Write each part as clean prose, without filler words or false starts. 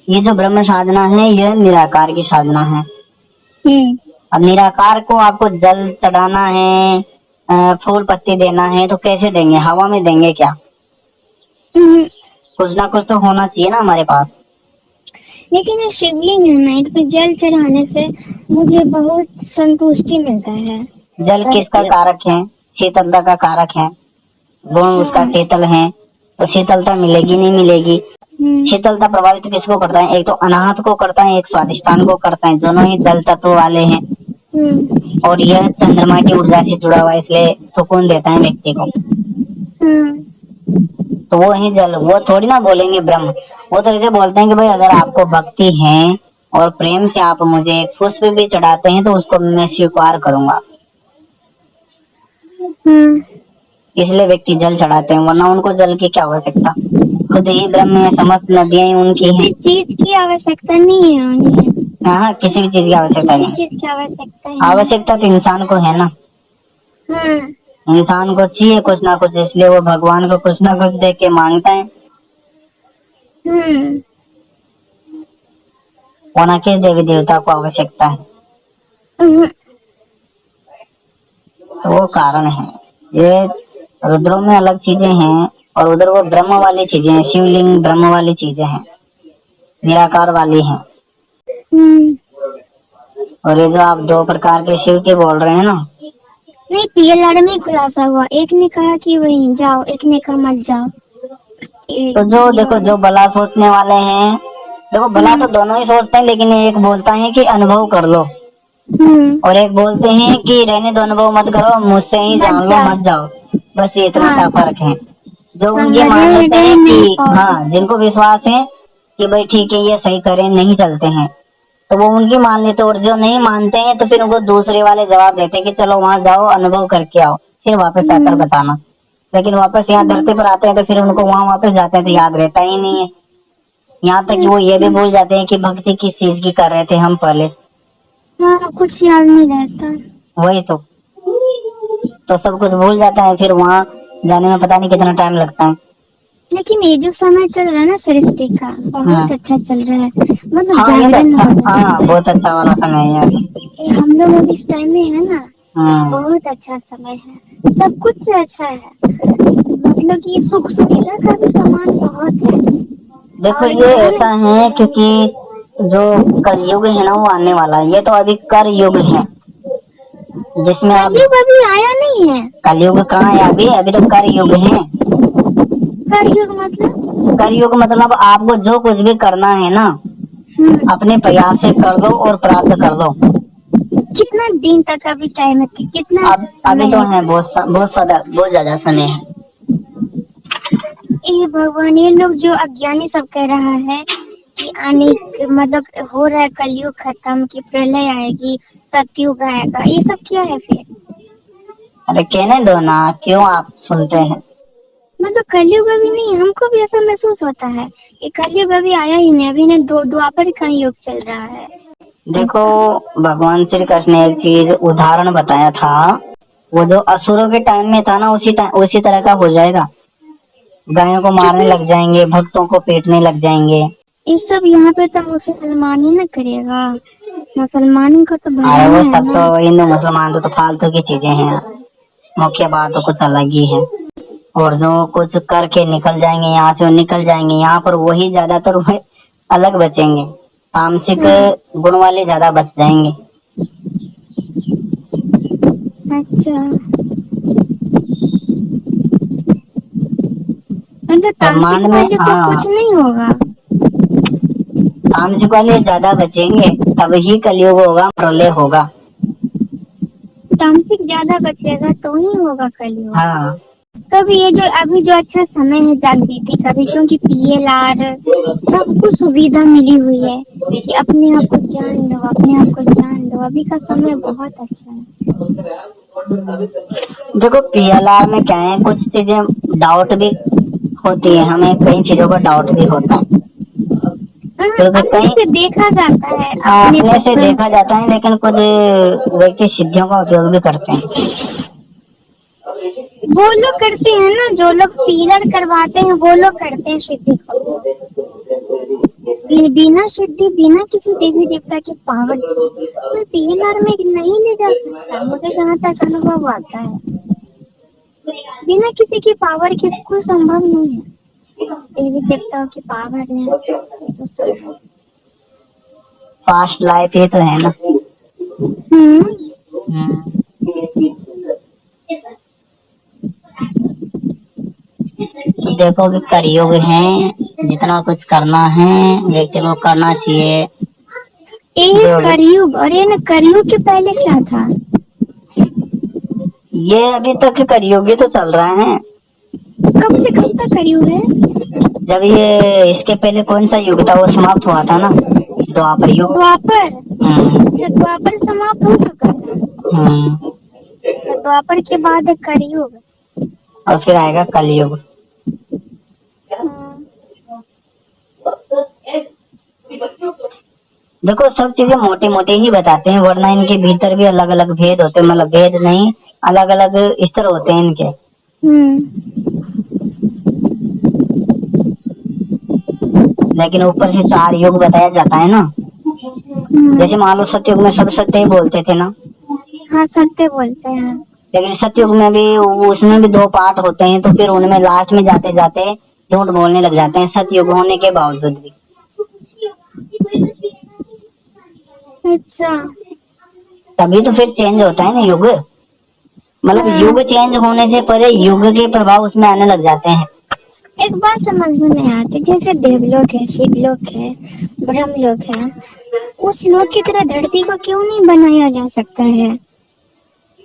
ये जो ब्रह्म साधना है यह निराकार की साधना है। अब निराकार को आपको जल चढ़ाना है, फूल पत्ती देना है, तो कैसे देंगे? हवा में देंगे क्या? कुछ ना कुछ तो होना चाहिए ना हमारे पास। लेकिन ये शिवलिंग है ना, इस पे जल चढ़ाने से मुझे बहुत संतुष्टि मिलता है। जल किसका कारक है? शीतलता का कारक है, गुण उसका शीतल है, तो शीतलता मिलेगी नहीं मिलेगी। शीतलता प्रभावित किसको करता है? एक तो अनाहत को करता है, एक स्वादिष्टान को करता है, दोनों ही जल तत्व वाले हैं। और यह चंद्रमा की ऊर्जा से जुड़ा हुआ है, इसलिए सुकून देता है व्यक्ति को। तो वो ही जल, वो थोड़ी ना बोलेंगे ब्रह्म, वो तो ऐसे बोलते हैं कि भाई अगर आपको भक्ति है और प्रेम से आप मुझे एक पुष्प भी चढ़ाते हैं तो उसको मैं स्वीकार करूंगा। इसलिए व्यक्ति जल चढ़ाते हैं, वरना उनको जल की क्या आवश्यकता? खुद ही ब्रह्म है, समस्त नदियां उनकी हैं। चीज की आवश्यकता नहीं है उन्हें। हाँ, किसी भी चीज की आवश्यकता नहीं। चीज की आवश्यकता है, आवश्यकता तो इंसान को है ना। इंसान को चाहिए कुछ ना कुछ, इसलिए वो भगवान को कुछ ना कुछ दे के मांगता है। वरना किस देवी देवता को आवश्यकता है? तो वो कारण है। ये रुद्रों में अलग चीजें हैं और उधर वो ब्रह्म वाली चीजें हैं, शिवलिंग ब्रह्म वाली चीजें हैं, निराकार वाली हैं। और ये जो आप दो प्रकार के शिव के बोल रहे हैं ना, नहीं, पीएलआर में खुलासा हुआ, एक ने कहा कि वहीं जाओ, एक ने कहा मत जाओ। तो जो देखो, जो भला सोचने वाले हैं, देखो भला तो दोनों ही सोचते हैं, लेकिन एक बोलता है कि अनुभव कर लो और एक बोलते हैं कि रहने दो, अनुभव मत करो, मुझसे ही जान लो, मत जाओ। बस ये इतना सा फर्क है। जो उनकी मान लेते हैं कि हाँ, जिनको विश्वास है कि भाई ठीक है ये सही करें, नहीं चलते हैं, तो वो उनकी मान लेते, और जो नहीं मानते हैं तो फिर उनको दूसरे वाले जवाब देते हैं कि चलो वहाँ जाओ, अनुभव करके आओ, फिर वापस आकर बताना। लेकिन वापस यहाँ धरती पर आते हैं तो फिर उनको वहाँ वापस जाते हैं तो याद रहता ही नहीं है। यहाँ तक कि वो ये भी भूल जाते हैं कि भक्ति किस चीज की कर रहे थे हम पहले। कुछ याद नहीं रहता। वही तो सब कुछ भूल जाता है, फिर वहाँ जाने में पता नहीं कितना टाइम लगता है। लेकिन ये जो समय चल रहा है ना सृष्टि का, बहुत अच्छा चल रहा है। मतलब बहुत अच्छा वाला समय है अभी। हम लोग अभी इस टाइम में है ना, बहुत अच्छा समय है, सब कुछ से अच्छा है। मतलब कि सुख सुविधा का भी सामान बहुत है। देखो ये ऐसा है क्योंकि जो कलयुग है ना वो आने वाला है, ये तो अभी कर युग है जिसमें कलयुग अभी आया नहीं है। कलयुग कहाँ है अभी तो कर युग है। कलयुग मतलब आपको जो कुछ भी करना है ना, अपने प्रयास से कर दो और प्राप्त कर दो। कितना दिन तक अभी टाइम है? कितना अभी तो है, बहुत ज्यादा समय है। ये भगवान, ये लोग जो अज्ञानी सब कह रहा है कि आने मतलब हो रहा है कलयुग खत्म, की प्रलय आएगी, सतयुग आएगा, ये सब क्या है फिर? अरे कहने दो ना, क्यों आप सुनते हैं? मतलब कलयुग अभी नहीं, हमको भी ऐसा महसूस होता है कि कलयुग अभी आया ही नहीं, अभी ने द्वापर का युग चल रहा है। देखो भगवान श्री कृष्ण ने एक चीज उदाहरण बताया था, वो जो असुरों के टाइम में था ना, उसी तरह का हो जाएगा। गायों को मारने लग जाएंगे, भक्तों को पीटने लग जाएंगे। ये सब यहाँ पे तो मुसलमान ही ना करेगा, मुसलमान का तो वो सब तो हिंदू मुसलमान तो फालतू की चीजें हैं, मुख्य बात तो कुछ अलग ही है। और जो कुछ करके निकल जाएंगे यहाँ से, निकल जाएंगे यहाँ पर, वही ज्यादातर वही अलग बचेंगे, तामसिक गुण वाले ज्यादा बच जाएंगे। अच्छा, ब्रह्मांड में कुछ नहीं होगा, तामसिक वाले ज्यादा बचेंगे, तभी कलयुग होगा, प्रलय होगा। तामसिक ज्यादा बचेगा तो ही होगा कलयुग। हाँ, तब ये जो अभी जो अच्छा समय है जागृति का भी, क्योंकि पीएलआर सब कुछ सुविधा मिली हुई है कि अपने आप को जान लो, अपने आप को जान लो, अभी का समय बहुत अच्छा है। देखो पीएलआर में क्या है, कुछ चीजें डाउट भी होती है, हमें कई चीजों का डाउट भी होता है, अपने से देखा जाता है, अपने से देखा जाता है, लेकिन कुछ व्यक्ति सिद्धियों का उपयोग भी करते हैं। वो लोग करते हैं ना, जो लोग पीलर करवाते हैं वो लोग करते हैं सिद्धि को। बिना सिद्धि, बिना किसी देवी देवता के पावर के तो पीएलआर में नहीं ले जा सकता, मुझे जहाँ तक अनुभव आता है। बिना किसी की पावर के कोई संभव नहीं है। देवी देवताओं की पावर है तो संभव। पास्ट लाइफ ये तो है ना। देखो कि कलयुग है, जितना कुछ करना है व्यक्ति को करना चाहिए। कलयुग, अरे ना कलयुग के पहले क्या था? ये अभी तक कलयुग ही तो चल रहा है। कब से कब तक कलयुग है? जब ये इसके पहले कौन सा युग था वो समाप्त हुआ था ना, द्वापर युग। द्वापर, द्वापर समाप्त हो चुका था। द्वापर के बाद कलयुग और फिर आएगा कलयुग। देखो सब चीजें मोटे मोटे ही बताते हैं, वरना इनके भीतर भी अलग अलग भेद होते हैं, मतलब भेद नहीं, अलग अलग स्तर होते हैं इनके। लेकिन ऊपर से 4 युग बताया जाता है ना। जैसे मान लो सतयुग में सब सत्य ही बोलते थे ना। हाँ सत्य बोलते हैं। लेकिन सतयुग में भी उसमें भी 2 पार्ट होते हैं, तो फिर उनमें लास्ट में जाते जाते झूठ बोलने लग जाते हैं सतयुग होने के बावजूद भी। अच्छा, तभी तो फिर चेंज होता है ना युग, मतलब युग चेंज होने से पहले युग के प्रभाव उसमें आने लग जाते हैं। एक बात समझ में नहीं आती, जैसे देवलोक है, शिवलोक है, ब्रह्मलोक है, उस लोक की तरह धरती को क्यों नहीं बनाया जा सकता है?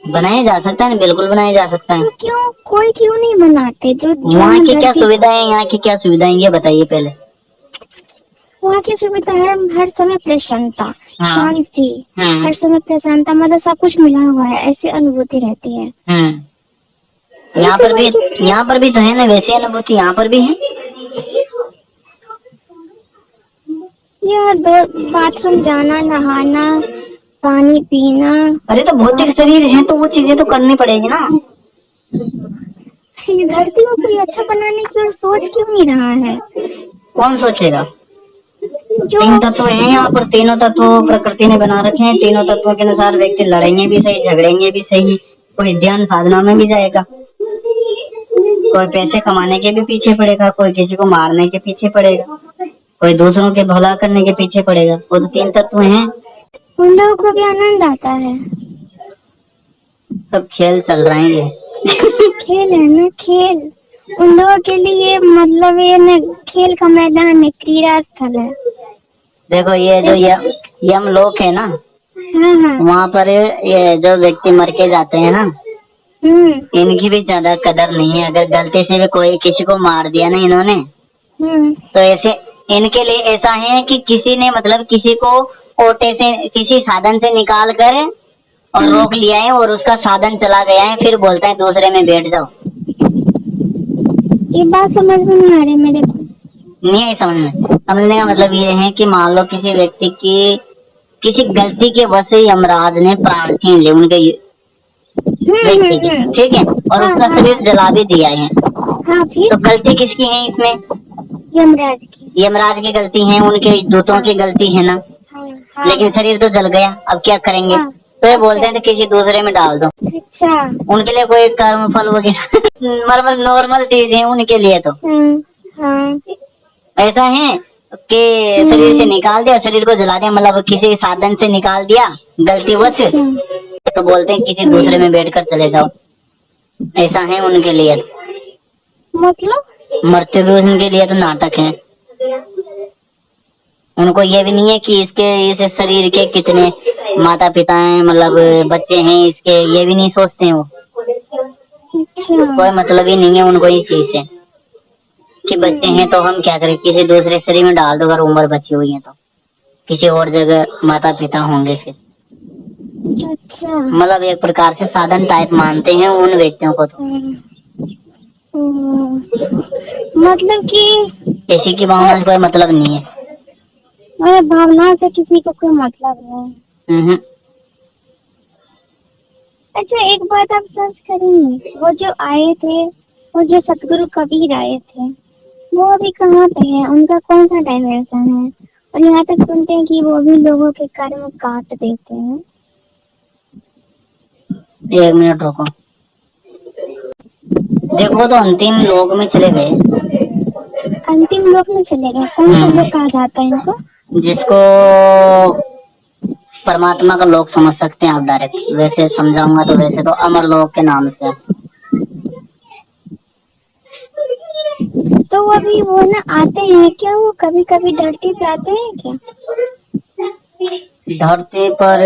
बनाया जा सकता है, बिल्कुल बनाया जा सकता है। तो क्यों कोई क्यों नहीं बनाते? जो वहाँ की क्या सुविधा है, यहाँ की क्या सुविधा है, ये बताइए पहले। वहाँ की सुविधा है हर समय प्रसन्नता, शांति, हर समय प्रसन्नता, मतलब सब कुछ मिला हुआ है, ऐसी अनुभूति रहती है। यहाँ पर भी तो है ना वैसे अनुभूति, यहाँ पर भी है। यहाँ बाथरूम जाना, नहाना, पानी पीना। अरे तो भौतिक शरीर है तो वो चीजें तो करनी पड़ेगी ना। धरती को कोई अच्छा बनाने की और सोच क्यों नहीं रहा है? कौन सोचेगा? 3 तत्व हैं यहाँ पर, तीनों तत्व प्रकृति ने बना रखे हैं। तीनों तत्वों के अनुसार व्यक्ति लड़ेंगे भी सही, झगड़ेंगे भी सही, कोई ध्यान साधना में भी जाएगा, कोई पैसे कमाने के भी पीछे पड़ेगा, कोई किसी को मारने के पीछे पड़ेगा, कोई दूसरों के भला करने के पीछे पड़ेगा। वो तो 3 तत्व हैं। उन लोगों को भी आनंद आता है। सब खेल चल रहे हैं। खेल है ना, खेल उन लोगों के लिए, मतलब ये न खेल का मैदान है, क्रीड़ा स्थल है। देखो ये जो यम लोक है ना, वहाँ पर ये जो व्यक्ति मर के जाते हैं ना, इनकी भी ज्यादा कदर नहीं है। अगर गलती से भी कोई किसी को मार दिया ना इन्होंने, तो ऐसे इनके लिए ऐसा है कि किसी ने मतलब किसी को ओटे से, किसी साधन से निकाल कर और रोक लिया है और उसका साधन चला गया है, फिर बोलता है दूसरे में बैठ जाओ। ये बात समझ में नहीं आ रही मेरे को। नहीं है समझ में। समझने का मतलब ये है कि मान लो किसी व्यक्ति की किसी गलती के वजह से यमराज ने प्राण छीन लिए उनके व्यक्ति की, ठीक है, और उसका शरीर जला भी दिया है। तो गलती किसकी है इसमें? यमराज की। यमराज की गलती है, उनके दूतों की गलती है ना। लेकिन शरीर तो जल गया, अब क्या करेंगे? तो ये बोलते हैं तो किसी दूसरे में डाल दो। अच्छा, उनके लिए कोई कर्म फल वगैरह नॉर्मल चीज है उनके लिए। तो ऐसा है कि शरीर से निकाल दिया, शरीर को जला दिया, मतलब किसी साधन से निकाल दिया गलतीवश, तो बोलते हैं किसी दूसरे में बैठकर चले जाओ। ऐसा है उनके लिए। मतलब मृत्यु भी उनके लिए तो नाटक है। उनको ये भी नहीं है कि इस शरीर के कितने माता पिता हैं, मतलब बच्चे हैं इसके, ये भी नहीं सोचते हैं वो। कोई मतलब ही नहीं है उनको इस चीज से कि बच्चे हैं तो हम क्या करें, किसी दूसरे शरीर में डाल दो अगर उम्र बची हुई है तो, किसी और जगह माता पिता होंगे फिर। अच्छा, मतलब एक प्रकार से साधन टाइप मानते हैं उन व्यक्तियों को। तो मतलब कि किसी की भावना से कोई मतलब नहीं है। भावना से किसी को कोई मतलब नहीं। अच्छा एक बात आप सर्च करेंगे, वो जो आए थे, वो जो सतगुरु कबीर आए थे, वो अभी कहाँ पे है, उनका कौन सा डायमेंशन है? और यहाँ तक सुनते हैं कि वो भी लोगों के कर्म काट देते हैं। 1 मिनट रुको। देखो तो अंतिम लोक में चले गए। अंतिम लोक में चले गए? कौन सा लोक कहा जाता है इनको? जिसको परमात्मा का लोक समझ सकते हैं आप डायरेक्ट, वैसे समझाऊंगा तो वैसे तो अमर लोक के नाम से। तो अभी वो ना आते हैं क्या? वो कभी कभी धरती पे आते हैं क्या? धरती पर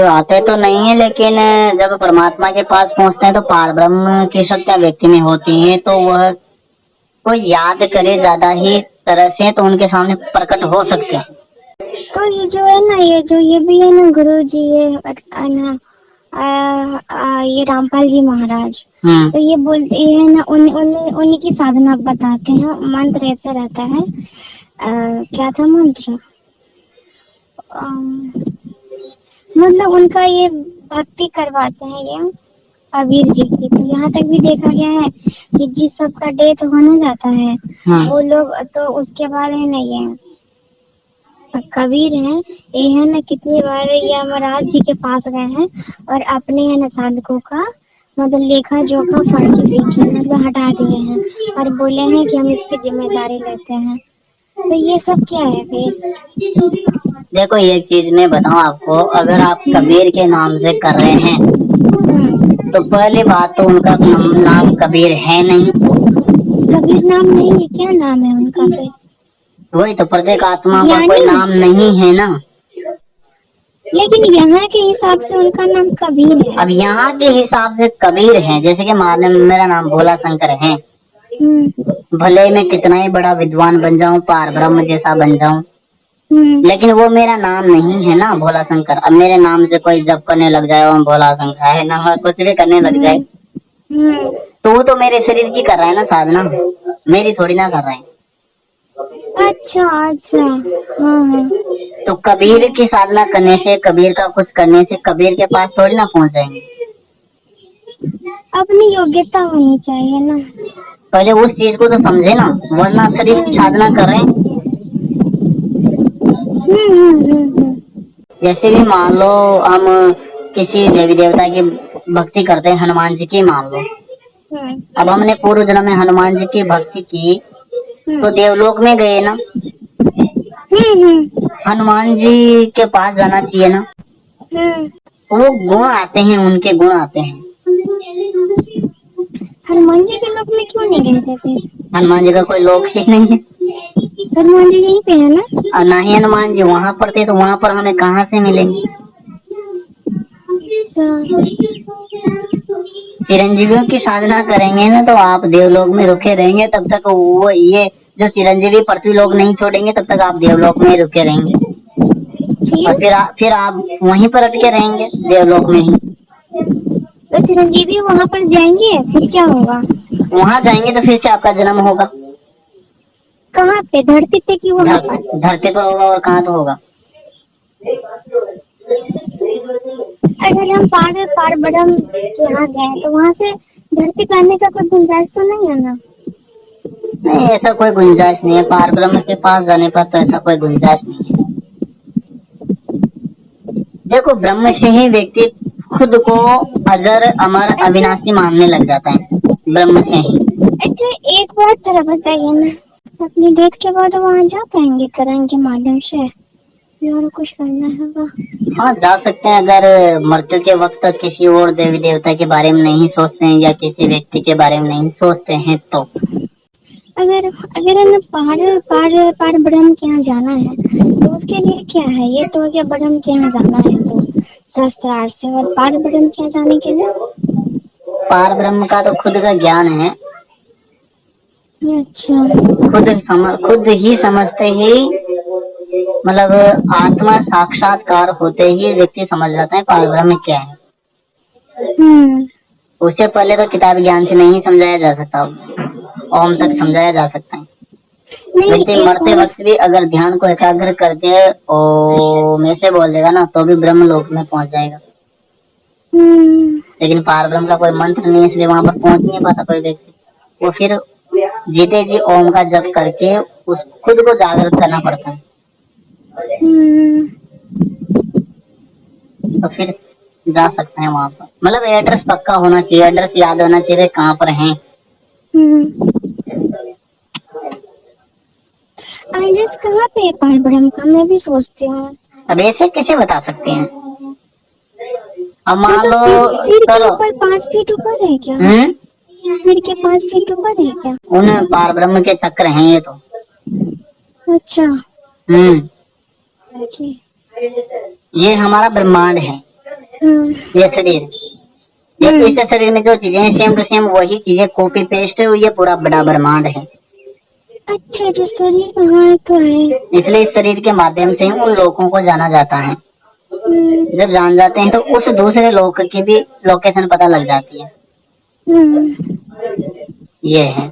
आते तो नहीं है, लेकिन जब परमात्मा के पास पहुंचते हैं तो पार ब्रह्म की शक्तियां व्यक्ति में होती हैं, तो वह कोई याद करे ज्यादा ही तरह से तो उनके सामने प्रकट हो सकते हैं। तो ये जो है ना, ये भी है ना गुरु जी, ये ना ये रामपाल जी महाराज, तो ये बोलते हैं ना, उन्हीं की साधना बताते हैं। मंत्र ऐसा रहता है, क्या था मंत्र, मतलब उनका ये भक्ति करवाते हैं ये कबीर जी की। तो यहाँ तक भी देखा गया है कि जिस सबका डेथ होने जाता है वो लोग तो उसके बाद है नहीं है कबीर हैं, ये है ना कितनी बार ये यमराज जी के पास गए हैं और अपने है ना साधकों का मतलब लेखा जोखा फर्जी देखी मतलब हटा दिए हैं और बोले हैं कि हम इसकी जिम्मेदारी लेते हैं। तो ये सब क्या है फिर? देखो एक चीज मैं बताऊं आपको, अगर आप कबीर के नाम से कर रहे हैं तो पहली बात तो उनका नाम कबीर है नहीं। कबीर नाम नहीं है? क्या नाम है उनका फिर? वही तो, प्रत्येक आत्मा का कोई नाम नहीं है ना। लेकिन यहाँ के हिसाब से उनका नाम कबीर है। अब यहाँ के हिसाब से कबीर है, जैसे कि मान मेरा नाम भोला शंकर है, भले मैं कितना ही बड़ा विद्वान बन जाऊं, पार ब्रह्म जैसा बन जाऊं, लेकिन वो मेरा नाम नहीं है ना भोला शंकर। अब मेरे नाम से कोई जब करने लग जाए और भोला शंकर है ना, कुछ भी करने लग जाए तो वो तो मेरे शरीर की कर रहा है ना साधना, मेरी थोड़ी ना कर रहा है। अच्छा अच्छा। तो कबीर की साधना करने से, कबीर का कुछ करने से कबीर के पास थोड़ी ना पहुंच जाएंगे। अपनी योग्यता होनी चाहिए ना, पहले उस चीज को तो समझे ना, वरना शरीर की साधना कर रहे हैं। जैसे भी मान लो हम किसी देवी देवता की भक्ति करते हैं, हनुमान जी की मान लो, अब हमने पूर्व जन्म में हनुमान जी की भक्ति की तो देवलोक में गए ना, हनुमान जी के पास जाना चाहिए ना। वो गुण आते हैं, उनके गुण आते हैं। हनुमान जी के लोक में क्यों नहीं गए थे फिर? हनुमान जी का कोई लोक ही नहीं है। हनुमान जी यहीं पे है ना? और ना ही हनुमान जी वहाँ पर थे, तो वहाँ पर हमें कहाँ से मिलेंगे? चिरंजीवियों की साधना करेंगे ना तो आप देवलोक में रुके रहेंगे, तब तक वो ये जो चिरंजीवी पृथ्वी लोक नहीं छोड़ेंगे तब तक आप देवलोक में रुके रहेंगे, और फिर आप वहीं पर अटके रहेंगे देवलोक में ही। तो चिरंजीवी वहाँ पर जाएंगे फिर क्या होगा? वहाँ जाएंगे तो फिर से आपका जन्म होगा। कहाँ पे? धरती पे कि वहाँ पर? धरती पर होगा, और कहाँ तो होगा। अगर हम पार ब्रह्म यहाँ गए तो वहाँ से धरती पे आने का कोई गुंजाइश तो नहीं है ना? नहीं, ऐसा कोई गुंजाइश नहीं है। पार ब्रह्म के पास जाने पर तो ऐसा कोई गुंजाइश नहीं है। देखो, ब्रह्म से ही व्यक्ति खुद को अजर अमर अविनाशी मानने लग जाता है, ब्रह्म से ही। अच्छा एक बात जरा बताइए ना, अपनी डेथ के बाद वहाँ जा पाएंगे तरंग के माध्यम से और कुछ करना होगा? हाँ, जा सकते हैं। अगर मृत्यु के वक्त तक किसी और देवी देवता के बारे में नहीं सोचते हैं या किसी व्यक्ति के बारे में नहीं सोचते हैं तो अगर हमें पार ब्रह्म के यहाँ जाना है तो उसके लिए क्या है? ये तो क्या ब्रह्म के यहाँ जाना है तो शास्त्रार्थ से, और पार ब्रह्म के यहाँ जाने के लिए पार ब्रह्म का तो खुद का ज्ञान है। अच्छा, खुद ही समझते ही, मतलब आत्मा साक्षात्कार होते ही व्यक्ति समझ जाता है पार ब्रह्म क्या है। उससे पहले तो किताब ज्ञान से नहीं समझाया जा सकता, ओम तक समझाया जा सकता है। व्यक्ति मरते वक्त भी अगर ध्यान को एकाग्र करके ओम ऐसे बोल देगा ना तो भी ब्रह्म लोक में पहुंच जाएगा। लेकिन पार ब्रह्म का कोई मंत्र नहीं है, इसलिए वहां पर पहुंच नहीं पाता कोई व्यक्ति। वो फिर जीते जी ओम का जप करके उस खुद को जागृत करना पड़ता है। तो फिर जा सकते हैं वहाँ पर। मतलब एड्रेस पक्का होना चाहिए, एड्रेस याद होना चाहिए कहाँ पर हैं। एड्रेस कहाँ पे है पार ब्रह्म का, मैं भी सोचती हूँ। अब ऐसे कैसे बता सकते हैं? अब मान लो सिर के चलो ऊपर 5 फीट ऊपर है क्या? सिर के 5 फीट ऊपर है क्या? उन पार ब्रह्म के चक्र हैं ये तो। अच्छा। ये हमारा ब्रह्मांड है। ये शरीर, ये इस शरीर में जो चीजें हैं सेम टू सेम वही चीजें कॉपी पेस्ट है, ये पूरा बड़ा ब्रह्मांड है। अच्छा, जो शरीर वहाँ तो है, इसलिए इस शरीर के माध्यम से उन लोगों को जाना जाता है। जब जान जाते हैं तो उस दूसरे लोक की भी लोकेशन पता लग जाती है। ये है।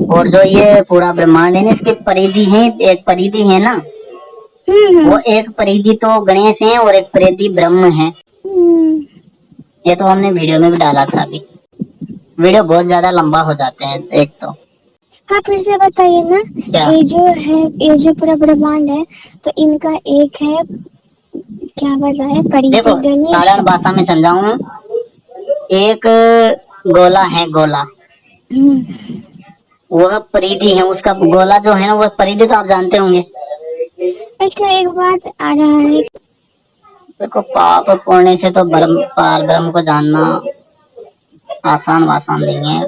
और जो ये पूरा ब्रह्मांड है ना, इसके परिधि है, एक परिधि है ना, वो एक परिधि तो गणेश है और एक परिधि ब्रह्म है। ये तो हमने वीडियो में भी डाला था। अभी वीडियो बहुत ज्यादा लंबा हो जाते हैं एक तो। हाँ, फिर से बताइए ना। ये जो है, ये जो पूरा ब्रह्मांड है, तो इनका एक है, क्या बताया? परिधि। देखो साधारण भाषा में समझाऊं, एक गोला है, गोला वह परिधि है, उसका गोला जो है ना वह परिधि तो आप जानते होंगे। अच्छा, एक बात आ रहा है, देखो पाप पुण्य से तो पार ब्रह्म को जानना आसान नहीं है।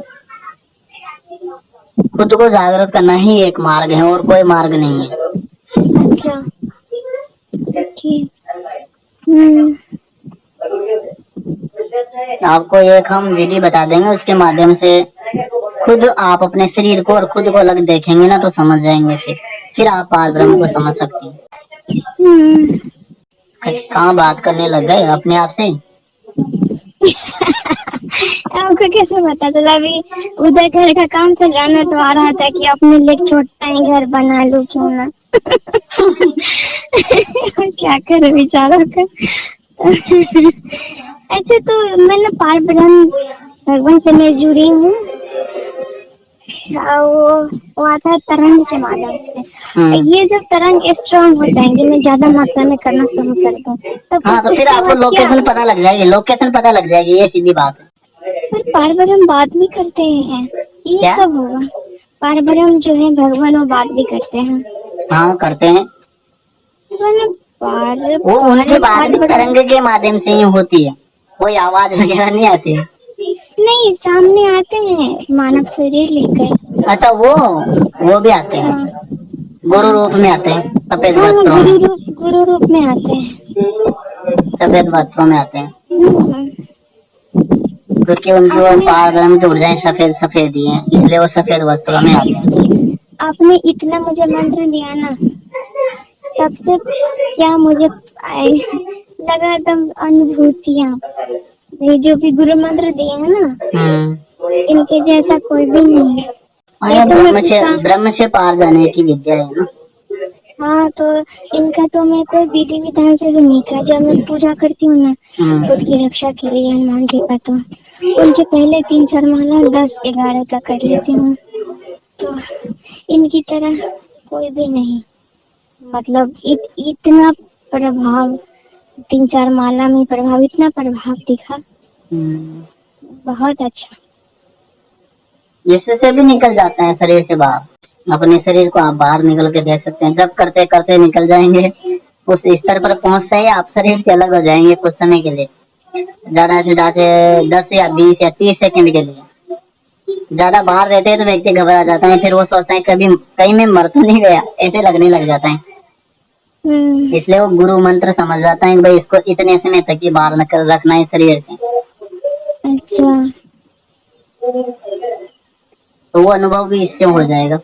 खुद को जागृत करना ही एक मार्ग है और कोई मार्ग नहीं है। अच्छा, ठीक। आपको एक हम विधि बता देंगे, उसके माध्यम से खुद आप अपने शरीर को और खुद को अलग देखेंगे ना तो समझ जाएंगे। फिर आप पार ब्रह्म को समझ सकते हैं। कहाँ बात करने लग गए अपने आप से? आपको कैसे पता चला? अभी उधर घर का काम चल रहा ना, तो आ रहा था कि अपने लिए छोटा ही घर बना लूं क्यों ना। क्या करे बेचारा का। अच्छा, तो मैं पार ब्रह्म भगवान से मैं जुड़ी हूँ, वो आता है तरंग के माध्यम से। ये जब तरंग स्ट्रॉन्ग हो जाएंगे, मैं ज्यादा मात्रा में करना शुरू कर दूँ, तो फिर आपको लोकेशन पता लग जाएगी, लोकेशन पता लग जाएगी, ये सीधी बात है। पर पार ब्रह्म बात भी करते हैं, ये कब होगा? पार ब्रह्म जो है भगवान, वो बात भी करते हैं। हाँ करते हैं। वो उनकी बात भी तरंग के माध्यम से ही होती है, कोई आवाज वगैरह नहीं आती है। नहीं, सामने आते हैं मानव शरीर लेकर। अच्छा, वो भी आते हैं। हाँ। गुरु रूप में आते हैं, सफेद वस्त्रों में। गुरु रूप में आते हैं, सफेद वस्त्रों में आते हैं, क्योंकि उनकी वो पार ब्रह्म की ऊर्जाएं सफेद ही हैं, इसलिए वो सफेद वस्त्रों में आते हैं। आपने इतना मुझे मंत्र दिया ना, तब से क्या मुझे लगा एकदम अनुभूतियाँ, ये जो भी गुरु मंत्र दिए हैं ना, इनके जैसा कोई भी नहीं है। ब्रह्म से पार जाने की विद्या है ना। हाँ, तो इनका तो मैं कोई विधि विधान से भी नहीं था। जब मैं पूजा करती हूँ ना, खुद की रक्षा के लिए हनुमान जी का, तो उनके पहले 3-4 माला 10-11 तक कर लेती हूँ। तो इनकी तरह कोई भी नहीं, मतलब इतना प्रभाव, 3-4 माला में प्रभाव, इतना प्रभाव दिखा, बहुत अच्छा। जिससे भी निकल जाता है शरीर से बाहर, अपने शरीर को आप बाहर निकल के देख सकते हैं। जब करते करते निकल जाएंगे, उस स्तर पर पहुंचते ही आप शरीर से अलग हो जाएंगे कुछ समय के लिए, ज्यादा से ज्यादा 10 या 20 या 30 सेकंड के लिए। ज्यादा बाहर रहते हैं तो व्यक्ति घबरा जाता है, फिर वो सोचता है कहीं मैं मर तो नहीं गया, ऐसे लगने लग जाता है। इसलिए वो गुरु मंत्र समझ जाता है कि भाई इसको इतने समय तक ही बाहर रखना है शरीर से। अच्छा, तो वो अनुभव भी इससे हो जाएगा।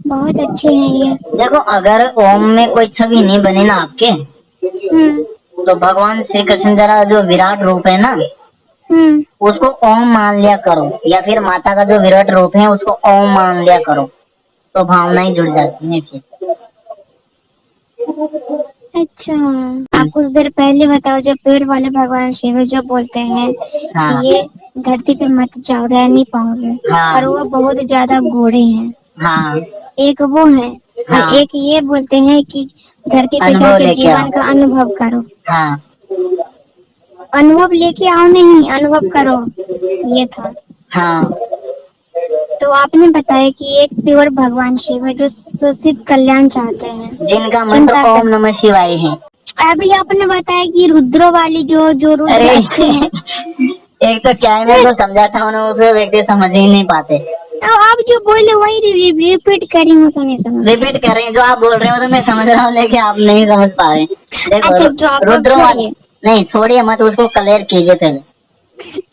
बहुत अच्छे हैं ये। देखो, अगर ओम में कोई छवि नहीं बने ना आपके, तो भगवान श्री कृष्ण जरा जो विराट रूप है ना, उसको ओम मान लिया करो, या फिर माता का जो विराट रूप है उसको ओम मान लिया करो, तो भावनाएं जुड़ जाती हैं फिर। अच्छा, आप कुछ देर पहले बताओ, जो पेड़ वाले भगवान शिव जो बोलते हैं, हाँ, ये धरती पे मत जाओ, रह नहीं पाओगे। हाँ। और वो बहुत ज्यादा गोरे हैं। हाँ एक वो है हाँ। और एक ये बोलते हैं कि धरती पे अनुभव जाके लेके आओ। जीवन का अनुभव करो। हाँ अनुभव लेके आओ नहीं, अनुभव करो, ये था। हाँ। तो आपने बताया कि एक प्योर भगवान शिव है जो सिर्फ कल्याण चाहते हैं, जिनका मंत्र चिंता कर- ओम नमः शिवाय है। अभी आपने बताया कि रुद्र वाली जो रुद्र अरे अच्छे हैं। एक तो क्या है, मैं जो समझा था उन्हें उसे व्यक्ति समझ ही नहीं पाते। तो आप जो बोले वही रिपीट करी हूँ तो नहीं समझ। रिपीट कर रहे हैं, जो आप बोल रहे हो तो मैं समझ रहा हूँ, लेकिन आप नहीं समझ पा रहे। देखो अच्छा, जो आप रुद्र वाले छोड़िए। नहीं, छोड़िए मत, उसको क्लियर कीजिए पहले।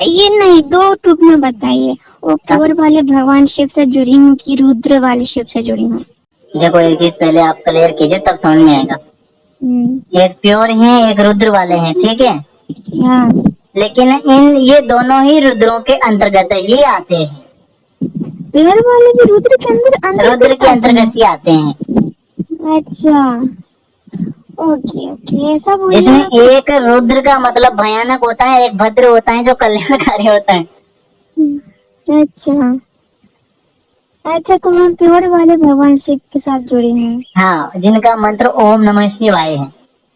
ये नहीं, दो टूक में बताइए, वो प्योर वाले भगवान शिव से जुड़ी हूँ कि रुद्र वाले शिव से जुड़ी हूँ। देखो एक चीज पहले आप क्लियर कीजिए, तब समझ में आएगा। एक प्योर है, एक रुद्र वाले हैं, ठीक है। हाँ। लेकिन ये दोनों ही रुद्रों के अंतर्गत ही आते हैं। प्योर वाले भी रुद्र के अंदर रुद्र के अंतर्गत ही आते हैं। अच्छा, ओके ओके, ऐसा बोलिए। जिसमें एक रुद्र का मतलब भयानक होता है, एक भद्र होता है जो कल्याणकारी होता है। अच्छा अच्छा, तो हम प्योर वाले भगवान शिव के साथ जुड़े हैं। हाँ, जिनका मंत्र ओम नमः शिवाय है।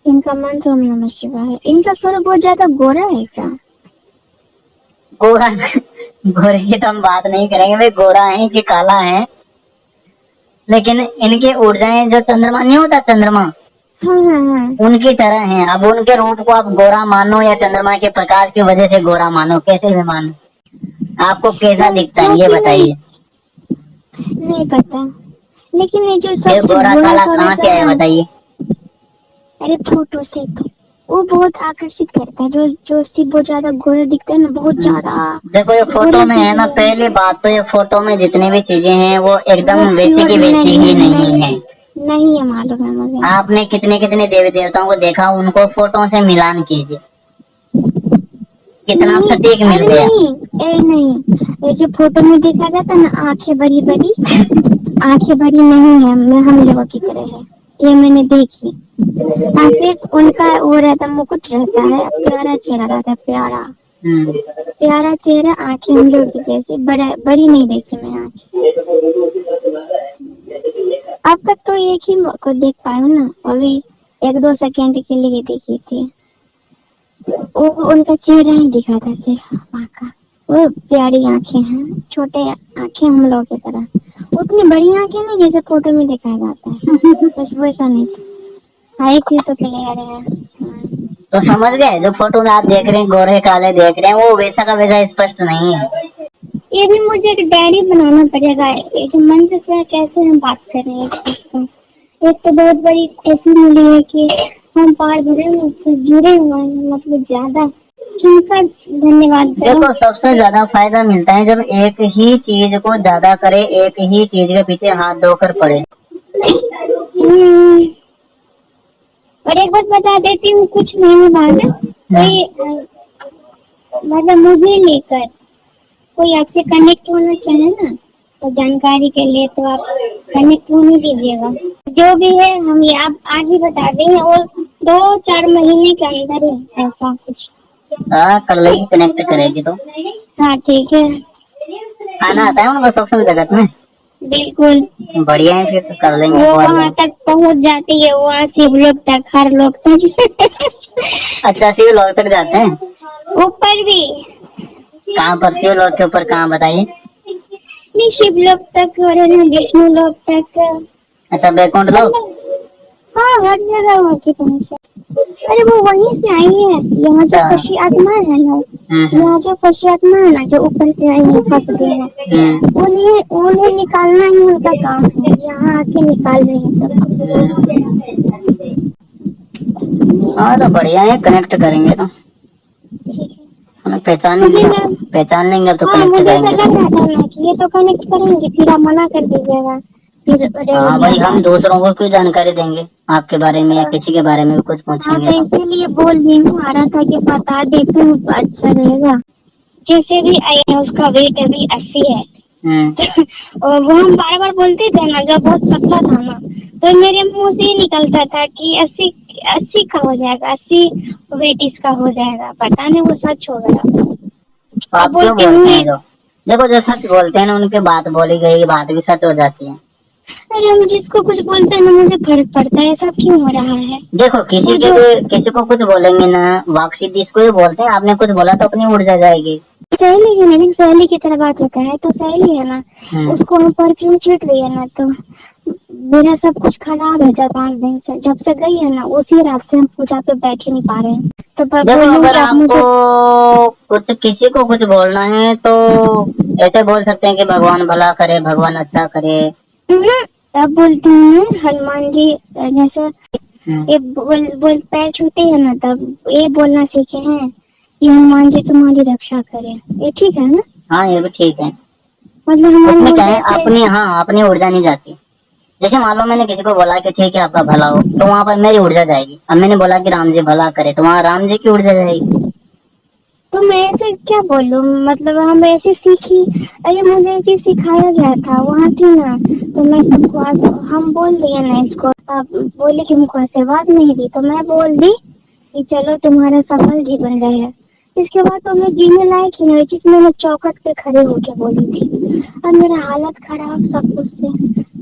इनका मंत्र ओम नमः शिवाय है। इनका स्वर बहुत ज्यादा गोरा है क्या? गोरा गोरे की तो हम बात नहीं करेंगे, वे गोरा है कि काला है। लेकिन इनकी ऊर्जाएं जो चंद्रमा नहीं होता, चंद्रमा, हाँ हाँ हाँ। उनकी तरह हैं। अब उनके रूप को आप गोरा मानो या चंद्रमा के प्रकाश की वजह से गोरा मानो, कैसे भी मानो, आपको कैसा दिखता है ये बताइए। नहीं पता, लेकिन ये जो ये सबसे गोरा काला कहाँ से आया बताइए। अरे फोटो से तो वो बहुत आकर्षित करता है, जो शिव बहुत ज्यादा गोरा दिखता है ना, बहुत ज्यादा। देखो ये फोटो में है ना, पहली बात तो ये फोटो में जितनी भी चीजें हैं वो एकदम वैसी की वैसी ही नहीं है। नहीं है, मालूम है मुझे। आपने कितने कितने देवी देवताओं को देखा, उनको फोटो से मिलान कीजिए, कितना सटीक मिल गया। नहीं, ये जो फोटो में देखा जाता ना, आंखें बड़ी बड़ी, आंखें बड़ी नहीं है, हम लोगों की तरह है, ये मैंने देखी। सिर्फ उनका वो रहता, मुकुट रहता है, प्यारा चेहरा रहता है, प्यारा चेहरा, आंखें हम लोग की जैसे बड़ी नहीं देखी मैं आंखें। अब तक तो एक ही को देख पाई हूँ ना, अभी 1-2 सेकेंड के लिए देखी थी। वो उनका चेहरा ही दिखा था सिर्फ माँ का। वो प्यारी आंखें हैं, छोटे आंखें हम लोग की तरह, उतनी बड़ी आंखें नहीं जैसे फोटो में दिखाया जाता है, बस वैसा नहीं था। एक चीज तो क्लियर है। तो समझ गए, जो फोटो में आप देख रहे हैं गोरे काले देख रहे हैं, वो वैसा का वैसा स्पष्ट नहीं है। ये भी मुझे एक डायरी बनाना पड़ेगा, ये जो मंच से कैसे हम बात कर रहे हैं। एक तो बहुत बड़ी खुशी मिली है कि हम पार जुड़े हुए हैं, मतलब ज्यादा किनका धन्यवाद। देखो सबसे ज्यादा फायदा मिलता है जब एक ही चीज को ज्यादा करे, एक ही चीज के पीछे हाथ धोकर पड़े। और एक बात बता देती हूँ, कुछ महीने बाद कोई मतलब मुझे लेकर कोई आपसे कनेक्ट होना चाहे ना, तो जानकारी के लिए तो आप कनेक्ट होने दीजिएगा। जो भी है हम ये आप आज ही बता देंगे, और 2-4 महीने के अंदर ही ऐसा कुछ। हाँ, कल ही कनेक्ट करेगी तो। हाँ ठीक है। आना आता है उनको सबसे जगत में। बिल्कुल बढ़िया है, फिर तो कर लेंगे। वो वहाँ तक पहुँच जाती है, वहाँ शिव लोग तक, हर लोग तक। अच्छा, शिव लोग तक जाते हैं? ऊपर भी। कहाँ पर शिव लोग के ऊपर, कहाँ बताइए। नहीं, शिव लोग तक और विष्णु लोग तक। अच्छा, बैकुंठ लोग? हाँ, हर जगह वहाँ की पहुँचा। अरे वो वहीं से आई है, यहाँ जो पशी आत्मा है ना, यहाँ जो पशी आत्मा है ना, जो ऊपर से आई है, फंस गए हैं, उन्हें निकालना ही उनका काम है, यहाँ आके निकाल रहे हैं सब। हाँ तो बढ़िया है, कनेक्ट करेंगे तो पहचान लेंगे तो कनेक्ट करेंगे। ये तो कनेक्ट करेंगे, फिर आप मना कर दीजिएगा। हाँ भाई, हम दूसरों को क्यों जानकारी देंगे आपके बारे में या किसी के बारे में भी कुछ पूछेंगे। हाँ, इसीलिए बोल रही हूँ, आ रहा था कि बता देते हूँ तो अच्छा रहेगा। जैसे भी आई है, उसका वेट अभी 80 है। और वो हम बार बार बोलते थे ना, जब बहुत पतला था ना, तो मेरे मुंह से ही निकलता था कि 80 का हो जाएगा, 80 वेट इसका हो जाएगा। पता नहीं वो सच हो गया। तो आप क्यों बोलते हैं? जो देखो जो सच बोलते हैं ना उनकी बात बोली गई बात भी सच हो जाती है। अरे हम जिसको कुछ बोलते हैं ना मुझे फर्क पड़ता है, ऐसा क्यों हो रहा है? देखो किसी को कुछ बोलेंगे ना वापसी इसको ही बोलते हैं। आपने कुछ बोला तो अपनी ऊर्जा जाएगी। सहेली है ना, सहेली की तरह बात होता है तो सहेली है ना, उसको हम परफ्यूम छीट लिया ना तो मेरा सब कुछ खराब है। 4-5 दिन से जब से गई है ना उसी रात से हम पूजा पे बैठ ही नहीं पा रहे हैं। तो देखो अगर आपको कुछ किसी को कुछ बोलना है तो ऐसे बोल सकते हैं कि भगवान भला करे, भगवान अच्छा करे। अब बोलते हैं हनुमान जी जैसे ये बोल पैर छूते हैं ना तब ये बोलना सीखे हैं कि हनुमान जी तुम्हारी रक्षा करे। ये ठीक है ना? हाँ ये भी ठीक है। मतलब उसमें क्या है अपनी ऊर्जा नहीं जाती। जैसे मान लो मैंने किसी को बोला कि ठीक है आपका भला हो तो वहाँ पर मेरी ऊर्जा जाएगी। अब मैंने बोला कि राम जी भला करे तो वहाँ राम जी की ऊर्जा जाएगी। तो मैं ऐसे क्या बोलूं, मतलब हम ऐसे सीखी। अरे मुझे ये चीज सिखाया गया था वहाँ थी ना, तो मैं सबको हम बोल दिए ना इसको। आप बोले कि मुझको आशीर्वाद नहीं दी तो मैं बोल दी कि चलो तुम्हारा सफल जीवन रहे। इसके बाद तो मैं जीने लायक ही नहीं, जिसमें मैं चौखट पे खड़े होके बोली थी। अब मेरा हालत खराब सब कुछ से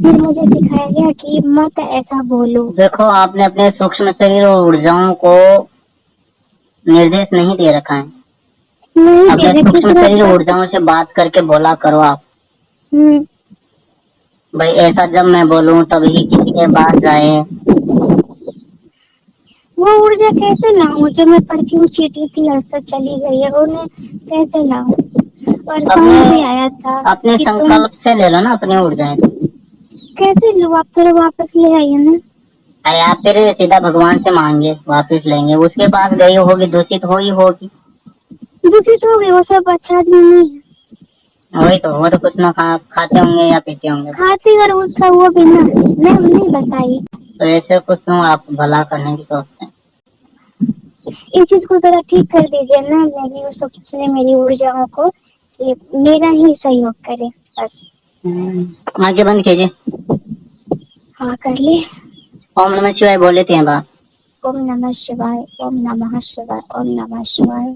फिर मुझे सिखाया गया कि मत ऐसा बोलो। देखो आपने अपने सूक्ष्म शरीर और ऊर्जाओं को निर्देश नहीं दे रखा है। अपने सूक्ष्म शरीर ऊर्जाओं से बात करके बोला करो आप। भाई ऐसा जब मैं बोलूं तभी किसी के पास जाए। वो ऊर्जा कैसे लाऊं जब मैं परफ्यूम छीटी थी सब चली गई है, उन्हें कैसे लाऊं? और भी आया था अपने संकल्प से ले लो ना अपनी ऊर्जाएं। कैसे लूं? आप फिर वापस ले आइए ना। अरे आप फिर सीधा भगवान से मांगे वापस लेंगे। उसके पास गई होगी दूषित हो ही होगी। दूषित हो गई वो सब अच्छा आदमी नहीं है। वही तो वो तो कुछ ना खाते होंगे या पीते होंगे। खाती और उसका वो भी ना मैं नहीं बताई। तो ऐसे कुछ क्यों आप भला करने की सोचते हैं? इस चीज को जरा ठीक कर दीजिए ना, मेरी उस सोचने मेरी ऊर्जाओं को कि मेरा ही सहयोग करे बस। आगे बंद कीजिए। हाँ कर ले। ओम नमः शिवाय बोल लेते हैं बात। ओम नमः शिवाय, ओम नमः शिवाय, ओम नमः शिवाय।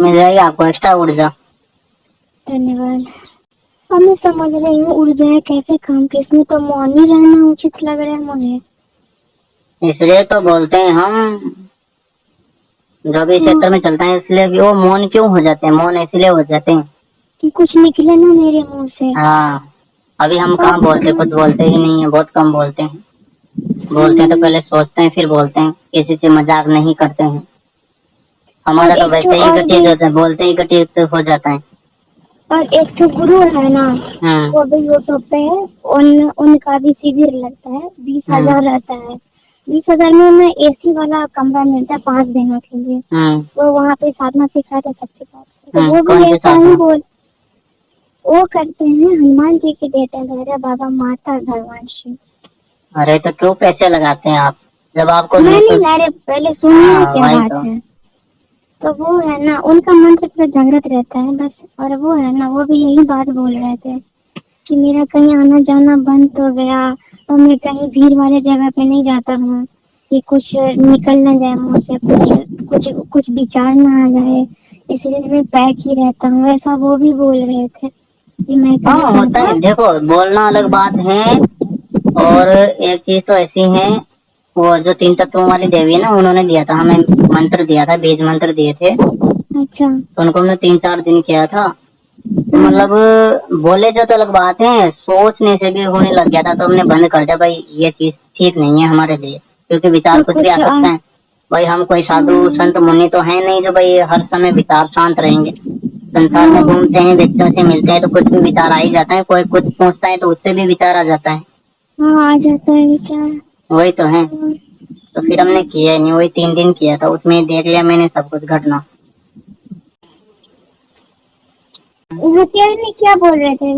मिल जाएगी आपको एक्स्ट्रा ऊर्जा। धन्यवाद। अब मैं समझ रही हूँ ऊर्जा कैसे काम की, इसमें तो मौन ही रहना उचित लग रहा है मुझे। इसलिए तो बोलते हैं हम जो भी क्षेत्र में चलता है इसलिए भी वो मौन क्यों हो जाते हैं। मौन इसलिए हो जाते हैं कि कुछ निकले ना मेरे मुंह से। हाँ अभी हम कहाँ बोलते, कुछ बोलते ही नहीं है, बहुत कम बोलते हैं। बोलते हैं तो पहले सोचते हैं फिर बोलते हैं, किसी से मजाक नहीं करते हैं। हमारा तो वैसे ही घटित होता है, बोलते ही घटित हो जाता है। और एक तो गुरु है ना वो भी यूट्यूब पे है, उनका भी शिविर लगता है 20,000 रहता है। 20,000 में मैं एसी वाला कमरा मिलता है 5 दिनों के लिए। वो वहाँ पे साधना सिखाते सबके पास। तो वो भी ऐसा ही वो करते हैं। हनुमान जी के बेटे भैरव बाबा, माता भगवान शिव। अरे तो क्यों पैसे लगाते हैं आप जब आपको नहीं अरे पहले सुनिए क्या बात है। तो वो है ना उनका मंत्र पूरा जागृत रहता है बस। और वो है ना वो भी यही बात बोल रहे थे कि मेरा कहीं आना जाना बंद हो गया और मैं कहीं भीड़ वाले जगह पे नहीं जाता हूँ कि कुछ निकल ना जाए मुँह से, कुछ विचार ना आ जाए, इसलिए मैं पैक ही रहता हूँ। ऐसा वो भी बोल रहे थे कि मैं होता है। देखो बोलना अलग बात है और एक चीज तो ऐसी है वो जो 3 तत्वों वाली देवी है ना उन्होंने दिया था हमें मंत्र दिया था, बीज मंत्र दिए थे। अच्छा। तो उनको हमने 3-4 दिन किया था। मतलब बोले जो तो अलग बात है, सोचने से भी होने लग गया था तो हमने बंद कर दिया। भाई ये चीज ठीक नहीं है हमारे लिए क्योंकि विचार कुछ भी आ सकता है। भाई हम कोई साधु संत मुनि तो है नहीं जो भाई हर समय विचार शांत रहेंगे। संसार में घूमते हैं, व्यक्तियों से मिलते हैं तो कुछ भी विचार आ ही जाता है। कोई कुछ पूछता है तो उससे भी विचार आ जाता है। हाँ, आ जाता है विचार। वही तो है। तो फिर हमने किया नहीं, वही 3 दिन किया था, उसमें देख लिया मैंने सब कुछ घटना। क्या बोल रहे थे?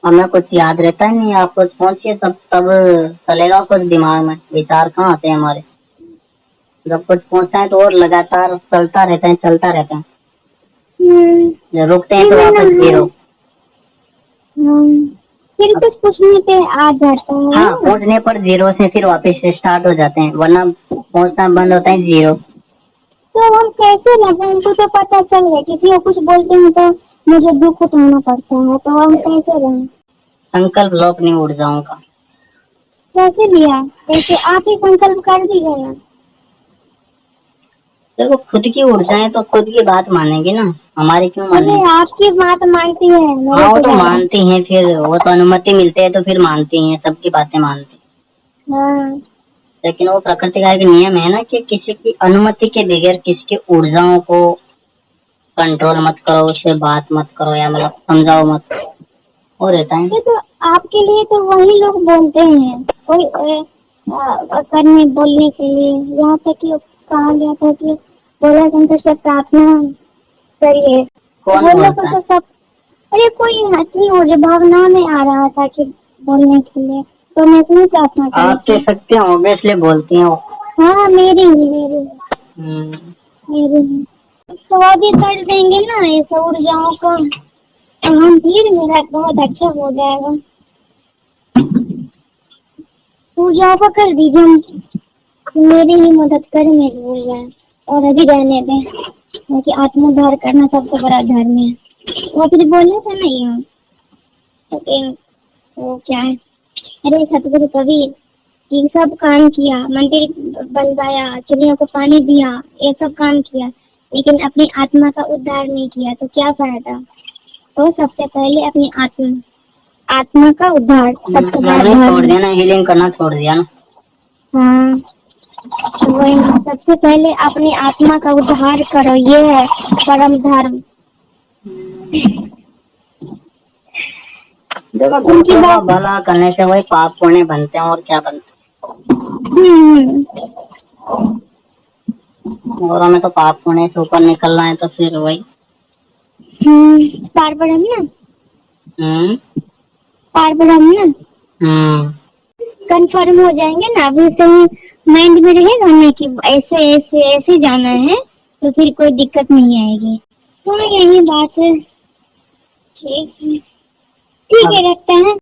हमें कुछ याद रहता है नहीं, आप कुछ पहुंचिए तब चलेगा कुछ दिमाग में, विचार कहाँ आते हैं हमारे। जब कुछ पहुंचता है तो और लगातार चलता रहता है, चलता रहता है। जब रुकते हैं तो वापस जीरो। फिर कुछ पूछने पे आ जाता है। हाँ, पहुंचने पर जीरो से फिर वापस स्टार्ट हो जाते हैं, वरना पहुंचना बंद होता है जीरो। तो हम कैसे लगे? उनको तो पता चल गया, किसी को कुछ बोलते हैं तो मुझे दुख उठाना पड़ता है, तो हम कैसे रहें? संकल्प लो अपनी ऊर्जाओं का। कैसे लिया? कैसे? आप ही संकल्प कर दीजिए ना। देखो खुद की ऊर्जाएं तो खुद की बात मानेंगी ना, हमारी क्यों मानेंगी? अरे आपकी बात मानती है। हाँ वो तो मानती हैं, फिर वो तो अनुमति मिलती है तो फिर मानती हैं, सबकी बातें मानती। हाँ। लेकिन वो प्रकृति का एक नियम है ना कि किसी की अनुमति के बगैर किसी की ऊर्जाओं को कंट्रोल मत करो, उससे बात मत करो या मतलब समझाओ मत, वो रहता है। तो आपके लिए तो वही लोग बोलते हैं, कोई करने बोलने के लिए। यहाँ तक कि कहा गया था कि बोला शंकर से प्रार्थना करिए। कौन बोलता है? सब अरे कोई हंसी ऊर्जा भावना में आ रहा था कि बोलने के लिए, तो मैं क्यों प्रार्थना करूं? आप कह सकते हो इसलिए बोलती हैं वो। हाँ मेरी ही। तो अभी कर देंगे ना ये सब ऊर्जाओं को, हम फिर मेरा बहुत अच्छा हो जाएगा। ऊर्जाओं को कर दीजिए, मेरी ही मदद करें मेरी ऊर्जा, और अभी रहने दें, क्योंकि आत्मोद्धार करना सबसे बड़ा धर्म है। वो फिर बोलने से नहीं हो तो वो क्या है? अरे सतगुरु कबीर ये सब काम किया, मंदिर बनवाया, चिड़ियों को पानी दिया, ये सब काम किया, लेकिन अपनी आत्मा का उद्धार नहीं किया, तो क्या फायदा? तो सबसे पहले अपनी आत्मा का उद्धार सबसे छोड़ दिया ना, हीलिंग करना छोड़ दिया ना। हाँ वही, सबसे पहले अपनी आत्मा का उद्धार करो, ये है परम धर्म। देखो उनकी भला करने से वही पाप पुण्य बनते हैं, और क्या बनते हैं। और हमें तो पाप पुण्य से ऊपर निकलना है, तो फिर वही पार ब्रह्म ना। पार ब्रह्म ना। कंफर्म हो जाएंगे ना, अभी से माइंड में रहेगा ना कि ऐसे ऐसे ऐसे जाना है, तो फिर कोई दिक्कत नहीं आएगी। तो यही बात है। ठीक है, रखते हैं।